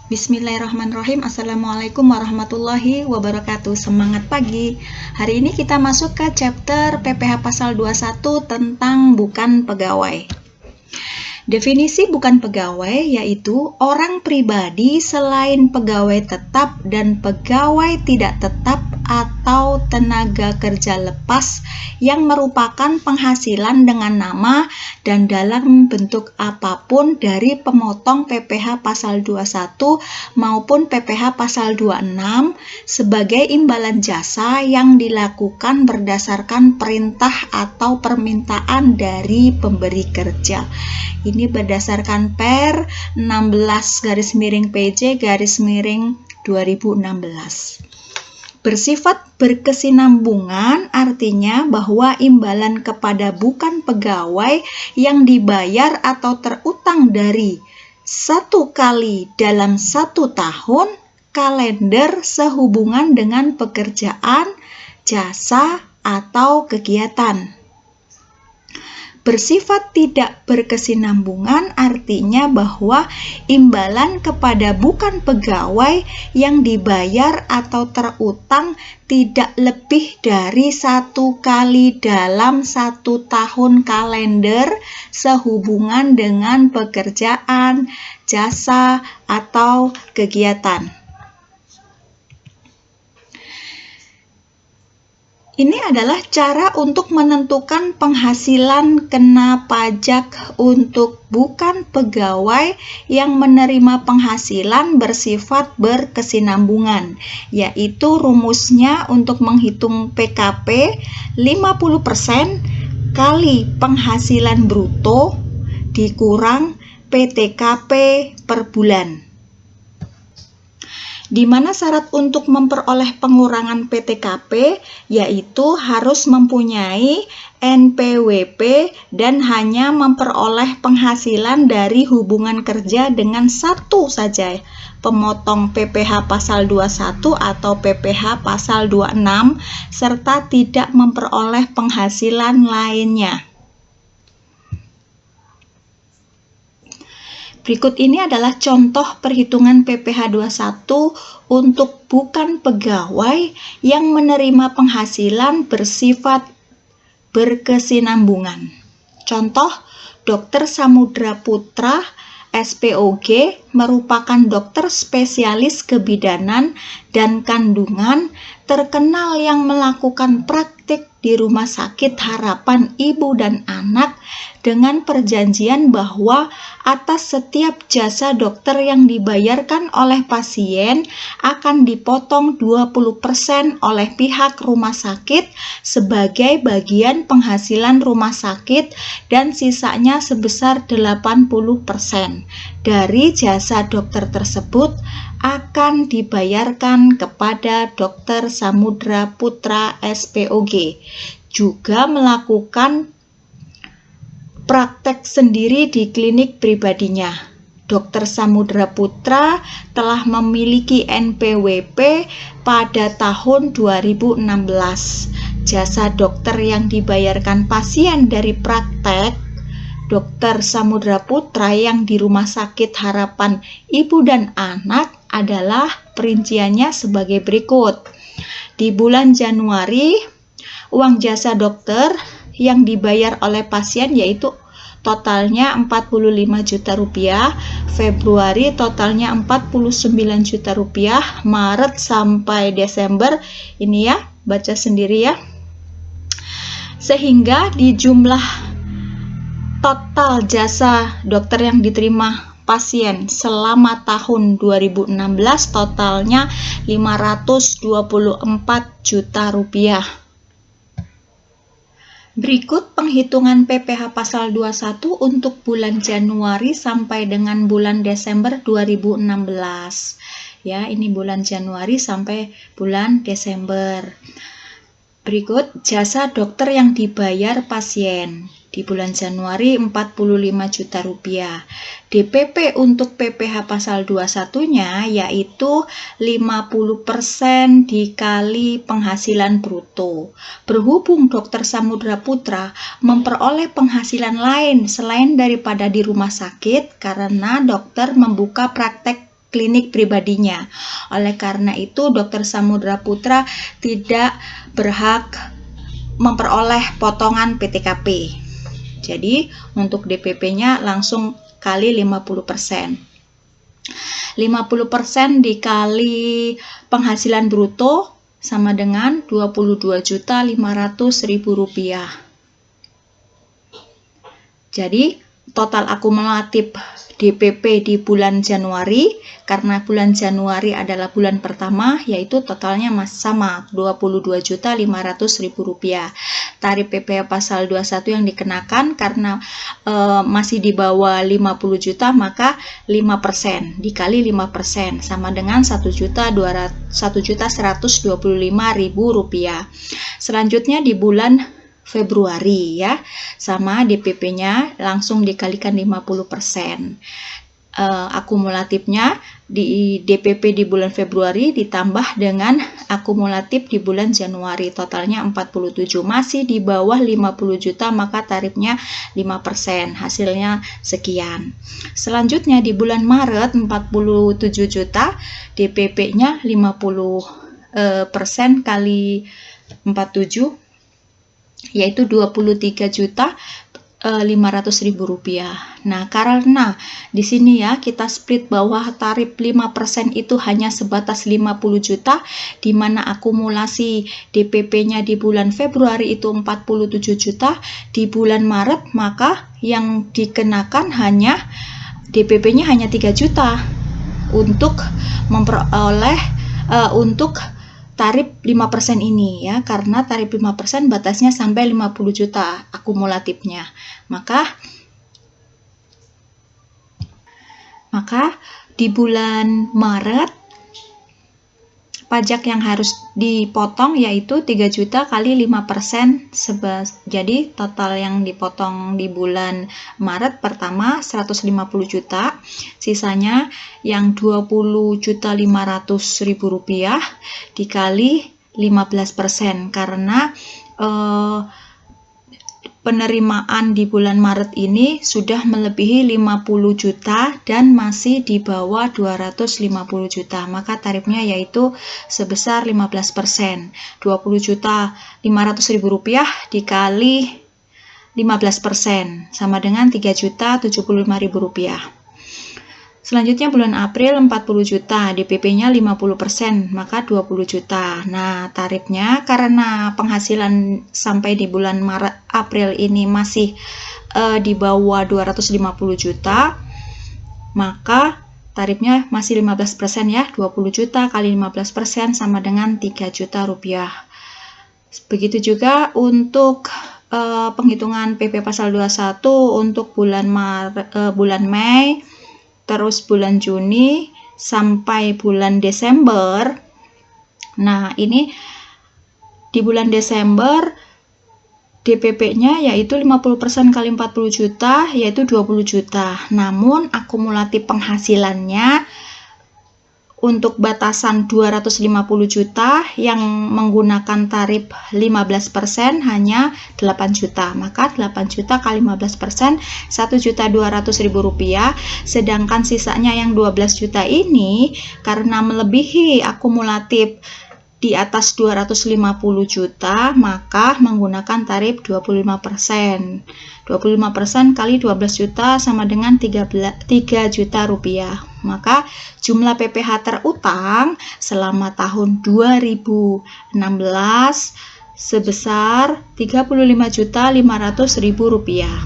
Bismillahirrahmanirrahim. Assalamualaikum warahmatullahi wabarakatuh. Semangat pagi. Hari ini kita masuk ke chapter PPh pasal 21 tentang bukan pegawai. Definisi bukan pegawai yaitu orang pribadi selain pegawai tetap dan pegawai tidak tetap atau tenaga kerja lepas yang merupakan penghasilan dengan nama dan dalam bentuk apapun dari pemotong PPh pasal 21 maupun PPh pasal 26 sebagai imbalan jasa yang dilakukan berdasarkan perintah atau permintaan dari pemberi kerja. Ini berdasarkan Per 16/PJ/2016. Bersifat berkesinambungan artinya bahwa imbalan kepada bukan pegawai yang dibayar atau terutang dari satu kali dalam 1 tahun kalender sehubungan dengan pekerjaan, jasa, atau kegiatan. Bersifat tidak berkesinambungan artinya bahwa imbalan kepada bukan pegawai yang dibayar atau terutang tidak lebih dari 1 kali dalam 1 tahun kalender sehubungan dengan pekerjaan, jasa, atau kegiatan. Ini adalah cara untuk menentukan penghasilan kena pajak untuk bukan pegawai yang menerima penghasilan bersifat berkesinambungan, yaitu rumusnya untuk menghitung PKP 50% kali penghasilan bruto dikurang PTKP per bulan. Di mana syarat untuk memperoleh pengurangan PTKP yaitu harus mempunyai NPWP dan hanya memperoleh penghasilan dari hubungan kerja dengan satu saja pemotong PPh pasal 21 atau PPh pasal 26 serta tidak memperoleh penghasilan lainnya. Berikut ini adalah contoh perhitungan PPh 21 untuk bukan pegawai yang menerima penghasilan bersifat berkesinambungan. Contoh, Dr. Samudra Putra, SPOG, merupakan dokter spesialis kebidanan dan kandungan terkenal yang melakukan praktik di Rumah Sakit Harapan Ibu dan Anak dengan perjanjian bahwa atas setiap jasa dokter yang dibayarkan oleh pasien akan dipotong 20% oleh pihak rumah sakit sebagai bagian penghasilan rumah sakit dan sisanya sebesar 80% dari jasa dokter tersebut akan dibayarkan kepada Dr. Samudra Putra SPOG. Juga melakukan praktek sendiri di klinik pribadinya. Dr. Samudra Putra telah memiliki NPWP pada tahun 2016. Jasa dokter yang dibayarkan pasien dari praktek Dr. Samudra Putra yang di Rumah Sakit Harapan Ibu dan Anak adalah perinciannya sebagai berikut. Di bulan Januari, uang jasa dokter yang dibayar oleh pasien yaitu totalnya 45 juta rupiah, Februari totalnya 49 juta rupiah, Maret sampai Desember, ini ya, baca sendiri ya. Sehingga di jumlah total jasa dokter yang diterima pasien selama tahun 2016 totalnya 524 juta rupiah. Berikut penghitungan PPh pasal 21 untuk bulan Januari sampai dengan bulan Desember 2016. Ya, ini bulan Januari sampai bulan Desember. Berikut jasa dokter yang dibayar pasien. Di bulan Januari 45 juta rupiah. DPP untuk PPh pasal 21-nya yaitu 50% dikali penghasilan bruto. Berhubung Dr. Samudra Putra memperoleh penghasilan lain selain daripada di rumah sakit karena dokter membuka praktek klinik pribadinya. Oleh karena itu, Dr. Samudra Putra tidak berhak memperoleh potongan PTKP. Jadi, untuk DPP-nya langsung kali 50%. 50% dikali penghasilan bruto sama dengan 22.500.000 rupiah. Jadi, total akumulatif DPP di bulan Januari, karena bulan Januari adalah bulan pertama, yaitu totalnya masih sama, 22.500.000 rupiah. Tarif PPh pasal 21 yang dikenakan karena masih di bawah 50 juta, maka 5% dikali 5% sama dengan 1.125.000 rupiah. Selanjutnya di bulan Februari ya, sama DPP-nya langsung dikalikan 50%. Akumulatifnya di DPP di bulan Februari ditambah dengan akumulatif di bulan Januari, totalnya 47, masih di bawah 50 juta, maka tarifnya 5%, hasilnya sekian. Selanjutnya di bulan Maret 47 juta, DPP-nya 50% kali 47, yaitu 23.500.000 rupiah. Nah, karena di sini ya kita split bahwa tarif 5% itu hanya sebatas 50 juta, di mana akumulasi DPP-nya di bulan Februari itu 47 juta, di bulan Maret maka yang dikenakan hanya DPP-nya hanya 3 juta untuk memperoleh untuk tarif 5% ini ya, karena tarif 5% batasnya sampai 50 juta akumulatifnya. Maka di bulan Maret pajak yang harus dipotong yaitu 3 juta kali 5%, jadi total yang dipotong di bulan Maret pertama 150 juta, sisanya yang 20.500.000 rupiah dikali 15%, karena penerimaan di bulan Maret ini sudah melebihi 50 juta dan masih di bawah 250 juta, maka tarifnya yaitu sebesar 15%, 20.500.000 rupiah dikali 15% sama dengan 3.075.000 rupiah. Selanjutnya bulan April 40 juta, DPP-nya 50%, maka 20 juta. Nah, tarifnya karena penghasilan sampai di bulan Maret April ini masih di bawah 250 juta, maka tarifnya masih 15% ya, 20 juta kali 15% sama dengan 3 juta rupiah. Begitu juga untuk penghitungan PP pasal 21 untuk bulan Mei, terus bulan Juni sampai bulan Desember. Nah, ini di bulan Desember DPP-nya yaitu 50% kali 40 juta yaitu 20 juta. Namun akumulatif penghasilannya untuk batasan 250 juta yang menggunakan tarif 15% hanya 8 juta. Maka 8 juta kali 15%, 1.200.000 rupiah. Sedangkan sisanya yang 12 juta ini karena melebihi akumulatif di atas 250 juta, maka menggunakan tarif 25%. 25% kali 12 juta sama dengan 3 juta rupiah. Maka jumlah PPh terutang selama tahun 2016 sebesar 35.500.000 rupiah.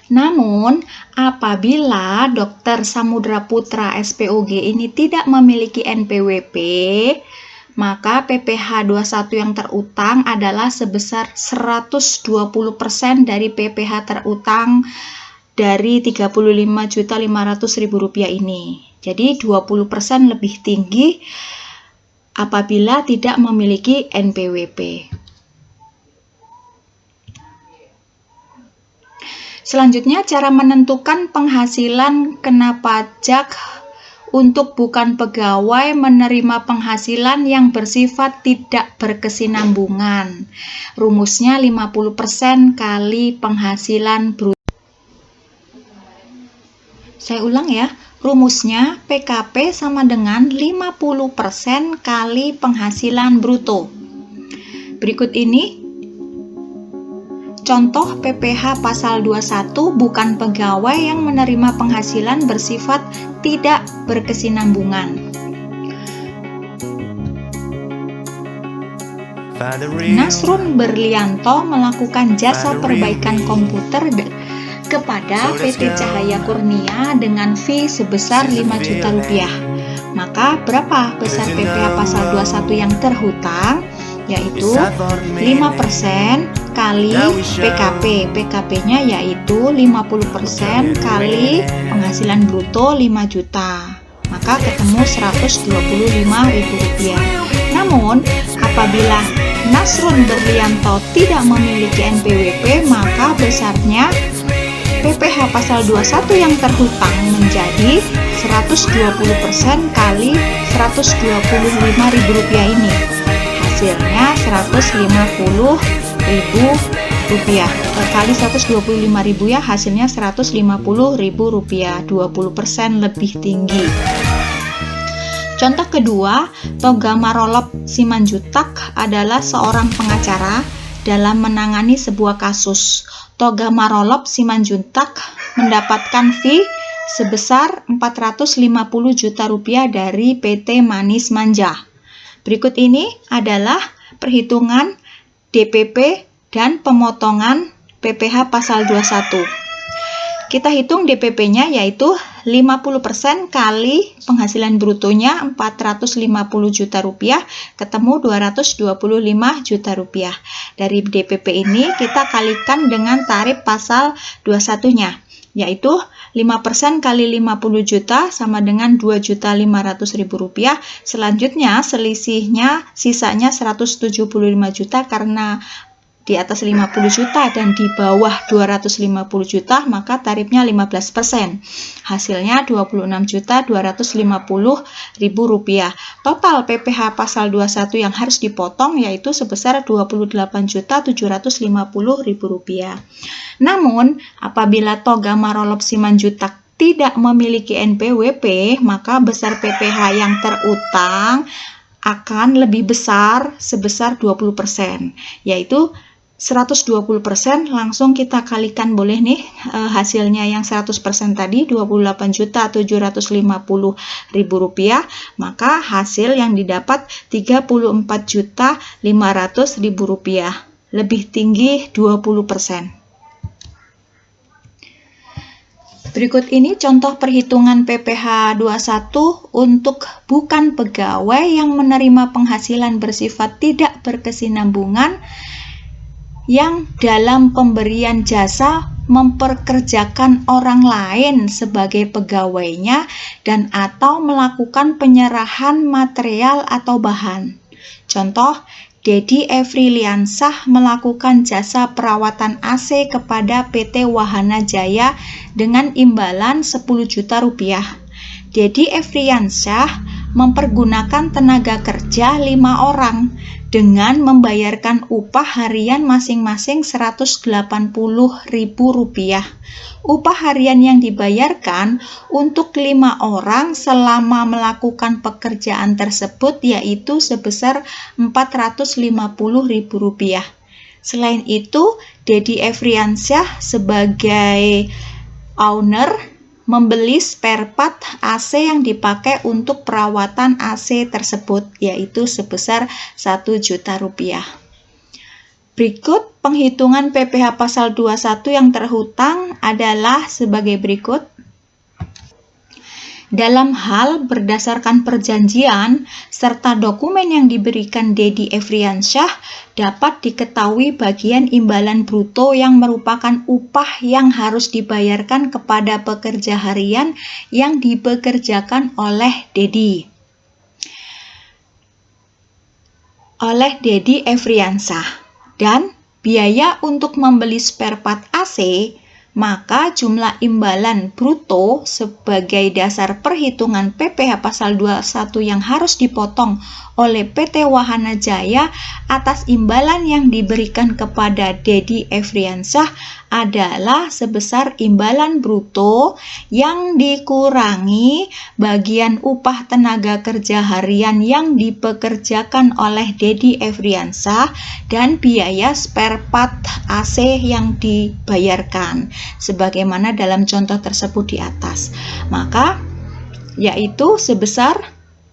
Namun, apabila Dr. Samudra Putra SPOG ini tidak memiliki NPWP, maka PPh 21 yang terutang adalah sebesar 120% dari PPh terutang dari 35.500.000 rupiah ini. Jadi 20% lebih tinggi apabila tidak memiliki NPWP. Selanjutnya, cara menentukan penghasilan kena pajak untuk bukan pegawai menerima penghasilan yang bersifat tidak berkesinambungan. Rumusnya 50% kali penghasilan bruto. Saya ulang ya, rumusnya PKP sama dengan 50% kali penghasilan bruto. Berikut ini contoh PPh pasal 21 bukan pegawai yang menerima penghasilan bersifat tidak berkesinambungan. Nasrun Berlianto melakukan jasa perbaikan komputer kepada PT Cahaya Kurnia dengan fee sebesar 5 juta rupiah. Maka berapa besar PPh pasal 21 yang terhutang? Yaitu 5% kali PKP. PKP-nya yaitu 50% kali penghasilan bruto 5 juta. Maka ketemu Rp125.000. Namun, apabila Nasrun Berlianto tidak memiliki NPWP, maka besarnya PPh pasal 21 yang terhutang menjadi 120% kali Rp125.000 ini. Hasilnya Rp150.000 kali 125.000 ya, hasilnya Rp150.000, 20% lebih tinggi. Contoh kedua, Toga Marolop Simanjutak adalah seorang pengacara dalam menangani sebuah kasus. Toga Marolop Simanjuntak mendapatkan fee sebesar Rp450 juta dari PT Manis Manja. Berikut ini adalah perhitungan DPP dan pemotongan PPh pasal 21. Kita hitung DPP-nya yaitu 50% kali penghasilan brutonya Rp450 juta, ketemu Rp225 juta. Dari DPP ini kita kalikan dengan tarif pasal 21-nya, yaitu 5% kali 50 juta sama dengan Rp2.500.000. Selanjutnya selisihnya sisanya Rp175 juta karena di atas 50 juta dan di bawah 250 juta, maka tarifnya 15%. Hasilnya Rp26.250.000. Total PPh pasal 21 yang harus dipotong yaitu sebesar Rp28.750.000. Namun, apabila Toga Marolop Simanjutak tidak memiliki NPWP, maka besar PPh yang terutang akan lebih besar sebesar 20%, yaitu 120%. Langsung kita kalikan boleh nih, hasilnya yang 100% tadi Rp28.750.000, maka hasil yang didapat Rp34.500.000, lebih tinggi 20%. Berikut ini contoh perhitungan PPh 21 untuk bukan pegawai yang menerima penghasilan bersifat tidak berkesinambungan yang dalam pemberian jasa memperkerjakan orang lain sebagai pegawainya dan atau melakukan penyerahan material atau bahan. Contoh, Dedi Efriliansah melakukan jasa perawatan AC kepada PT Wahana Jaya dengan imbalan Rp10 juta. Dedi Efriliansah mempergunakan tenaga kerja 5 orang dengan membayarkan upah harian masing-masing Rp180.000. Upah harian yang dibayarkan untuk 5 orang selama melakukan pekerjaan tersebut yaitu sebesar Rp450.000. Selain itu, Dedi Efriliansah sebagai owner membeli spare part AC yang dipakai untuk perawatan AC tersebut yaitu sebesar Rp1 juta. Berikut penghitungan PPh pasal 21 yang terhutang adalah sebagai berikut. Dalam hal berdasarkan perjanjian serta dokumen yang diberikan Dedi Efriliansah dapat diketahui bagian imbalan bruto yang merupakan upah yang harus dibayarkan kepada pekerja harian yang dipekerjakan oleh Dedi Efriliansah, dan biaya untuk membeli spare part AC maka jumlah imbalan bruto sebagai dasar perhitungan PPh pasal 21 yang harus dipotong oleh PT Wahana Jaya atas imbalan yang diberikan kepada Dedi Efriansyah adalah sebesar imbalan bruto yang dikurangi bagian upah tenaga kerja harian yang dipekerjakan oleh Dedi Efriansyah dan biaya spare part AC yang dibayarkan sebagaimana dalam contoh tersebut di atas. Maka yaitu sebesar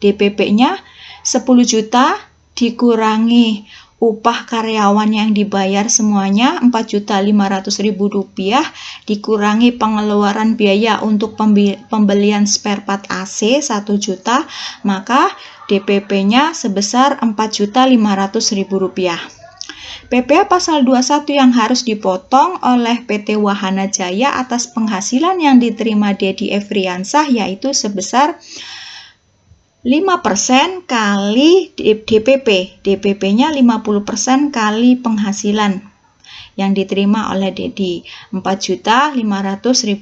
DPP-nya 10 juta dikurangi upah karyawan yang dibayar semuanya 4.500.000 rupiah, dikurangi pengeluaran biaya untuk pembelian spare part AC 1 juta, maka DPP-nya sebesar 4.500.000 rupiah. PPh pasal 21 yang harus dipotong oleh PT Wahana Jaya atas penghasilan yang diterima Dedi Efriansyah yaitu sebesar 5% kali DPP. DPP-nya 50% kali penghasilan yang diterima oleh Dedi, 4.500.000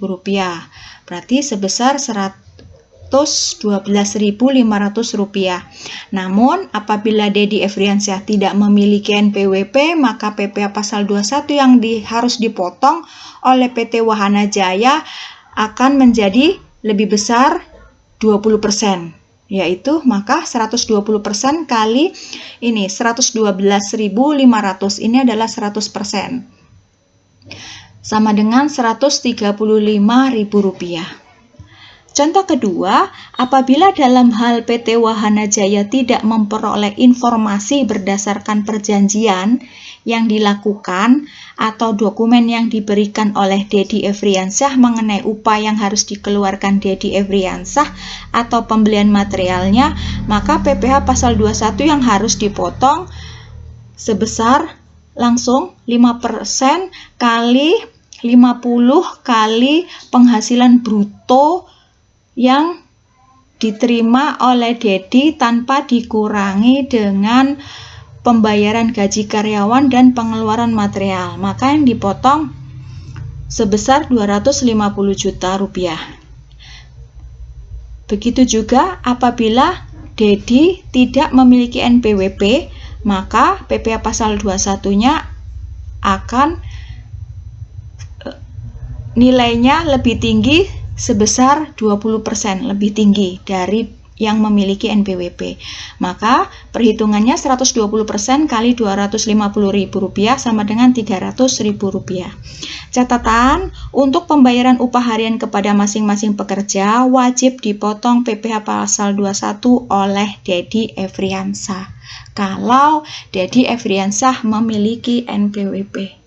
rupiah. Berarti sebesar 112.500 rupiah. Namun, apabila Dedi Efriansyah tidak memiliki NPWP, maka PPh pasal 21 yang harus dipotong oleh PT Wahana Jaya akan menjadi lebih besar 20%. Yaitu maka 120% kali ini 112.500 ini adalah 100%. Sama dengan 135.000 rupiah. Contoh kedua, apabila dalam hal PT Wahana Jaya tidak memperoleh informasi berdasarkan perjanjian yang dilakukan atau dokumen yang diberikan oleh Dedi Efriansyah mengenai upah yang harus dikeluarkan Dedi Efriansyah atau pembelian materialnya, maka PPh pasal 21 yang harus dipotong sebesar langsung 5% kali 50 kali penghasilan bruto yang diterima oleh Dedi tanpa dikurangi dengan pembayaran gaji karyawan dan pengeluaran material. Maka yang dipotong sebesar 250 juta rupiah. Begitu juga apabila Dedi tidak memiliki NPWP, maka PPh pasal 21-nya akan nilainya lebih tinggi sebesar 20% lebih tinggi dari yang memiliki NPWP. Maka perhitungannya 120% kali 250.000 rupiah sama dengan 300.000 rupiah. Catatan, untuk pembayaran upah harian kepada masing-masing pekerja wajib dipotong PPh pasal 21 oleh Dedi Efriansyah. Kalau Dedi Efriansyah memiliki NPWP.